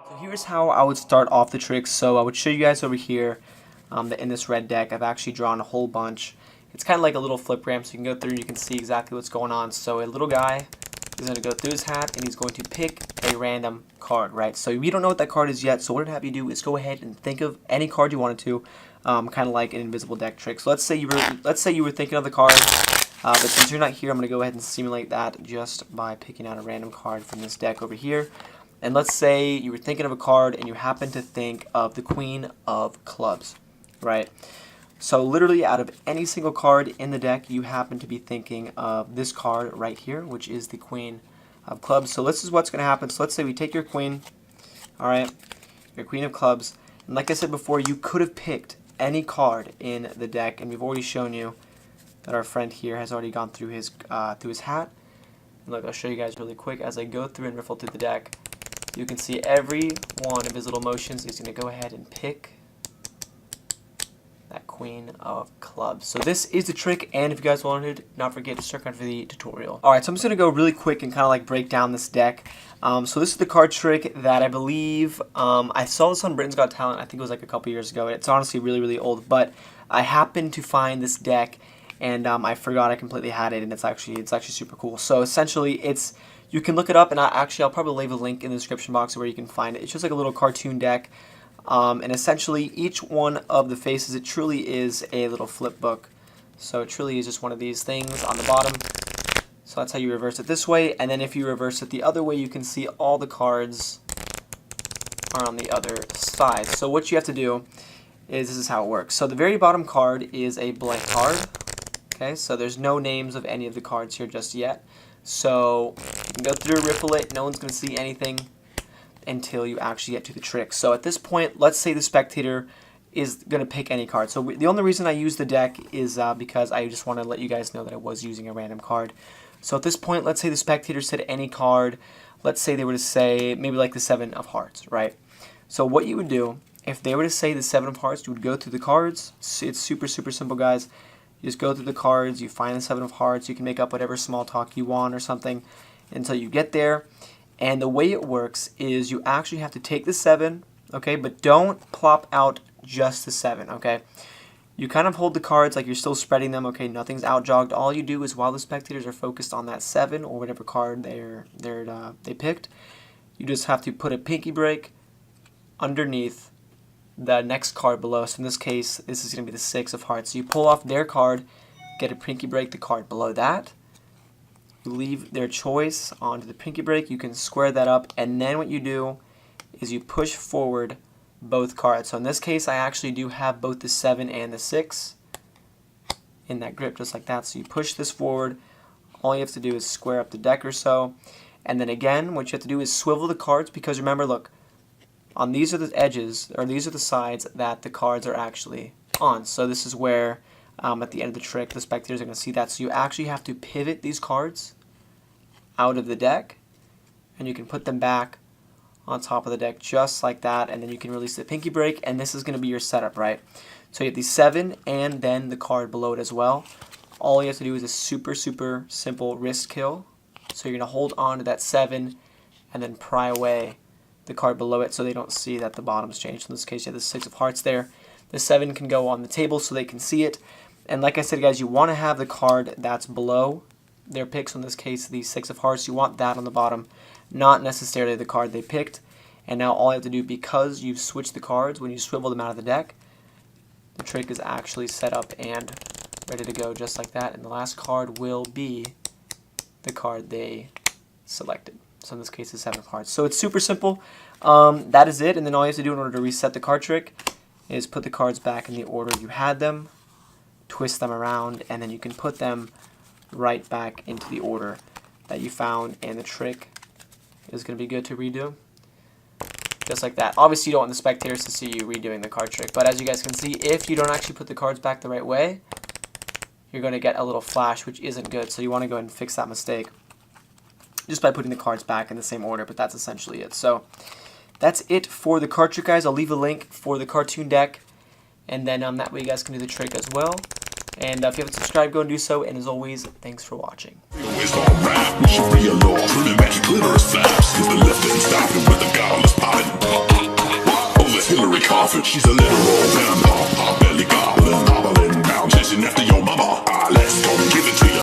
So here's how I would start off the trick. So I would show you guys over here that in this red deck I've actually drawn a whole bunch. It's kind of like a little flip ramp, so you can go through and you can see exactly what's going on. So a little guy is going to go through his hat and he's going to pick a random card, right? So we don't know what that card is yet, so what I'd have you do is go ahead and think of any card you wanted to, kind of like an invisible deck trick. So let's say you were thinking of the card, but since you're not here, I'm going to go ahead and simulate that just by picking out a random card from this deck over here. And let's say you were thinking of a card and you happen to think of the Queen of Clubs, right? So literally out of any single card in the deck, you happen to be thinking of this card right here, which is the Queen of Clubs. So this is what's going to happen. So let's say we take your Queen, all right, your Queen of Clubs. And like I said before, you could have picked any card in the deck, and we've already shown you that our friend here has already gone through his hat. And look, I'll show you guys really quick as I go through and riffle through the deck. You can see every one of his little motions. He's going to go ahead and pick that Queen of Clubs. So this is the trick, and if you guys wanted, not forget to stick around for the tutorial. Alright, so I'm just going to go really quick and kind of like break down this deck. So this is the card trick that I believe, I saw this on Britain's Got Talent, I think it was like a couple years ago. It's honestly really, really old, but I happened to find this deck, and I forgot I completely had it, and it's actually super cool. So essentially, you can look it up, and I'll probably leave a link in the description box where you can find it. It's just like a little cartoon deck. And essentially, each one of the faces, it truly is a little flip book. So it truly is just one of these things on the bottom. So that's how you reverse it this way. And then if you reverse it the other way, you can see all the cards are on the other side. So what you have to do is, this is how it works. So the very bottom card is a blank card. Okay, so there's no names of any of the cards here just yet. So you can go through, riffle it, no one's going to see anything until you actually get to the trick. So at this point, let's say the spectator is going to pick any card. So the only reason I use the deck is because I just want to let you guys know that I was using a random card. So at this point, let's say the spectator said any card. Let's say they were to say maybe like the 7 of Hearts, right? So what you would do, if they were to say the 7 of Hearts, you would go through the cards. It's super, super simple, guys. You just go through the cards, you find the 7 of Hearts, you can make up whatever small talk you want or something until you get there. And the way it works is you actually have to take the 7, okay, but don't plop out just the 7, okay? You kind of hold the cards like you're still spreading them, okay? Nothing's outjogged. All you do is while the spectators are focused on that 7 or whatever card they picked, you just have to put a pinky break underneath the next card below. So in this case, this is going to be the 6 of Hearts. So you pull off their card, get a pinky break the card below that. Leave their choice onto the pinky break. You can square that up, and then what you do is you push forward both cards. So in this case, I actually do have both the 7 and the 6 in that grip, just like that. So you push this forward. All you have to do is square up the deck or so, and then again, what you have to do is swivel the cards, because remember, look, on these are the edges, or these are the sides that the cards are actually on. So this is where at the end of the trick, the spectators are going to see that. So you actually have to pivot these cards out of the deck, and you can put them back on top of the deck just like that, and then you can release the pinky break, and this is going to be your setup, right? So you have the 7 and then the card below it as well. All you have to do is a super, super simple wrist kill. So you're going to hold on to that 7 and then pry away the card below it so they don't see that the bottom's changed. In this case, you have the 6 of Hearts there. The 7 can go on the table so they can see it. And like I said, guys, you want to have the card that's below their picks. So in this case, the 6 of Hearts, you want that on the bottom, not necessarily the card they picked. And now all you have to do, because you've switched the cards, when you swivel them out of the deck, the trick is actually set up and ready to go just like that. And the last card will be the card they selected. So in this case, the 7 of Hearts. So it's super simple. That is it. And then all you have to do in order to reset the card trick is put the cards back in the order you had them, twist them around, and then you can put them right back into the order that you found, and the trick is going to be good to redo. Just like that. Obviously, you don't want the spectators to see you redoing the card trick, but as you guys can see, if you don't actually put the cards back the right way, you're going to get a little flash, which isn't good. So you want to go ahead and fix that mistake just by putting the cards back in the same order, but that's essentially it. So that's it for the card trick, guys. I'll leave a link for the cartoon deck, and then that way you guys can do the trick as well. And if you haven't subscribed, go and do so. And as always, thanks for watching. It's all rap, we should be alone. Magic glitter flaps, 'cause the left ain't stopping with the godless popping. She's a literal vampire.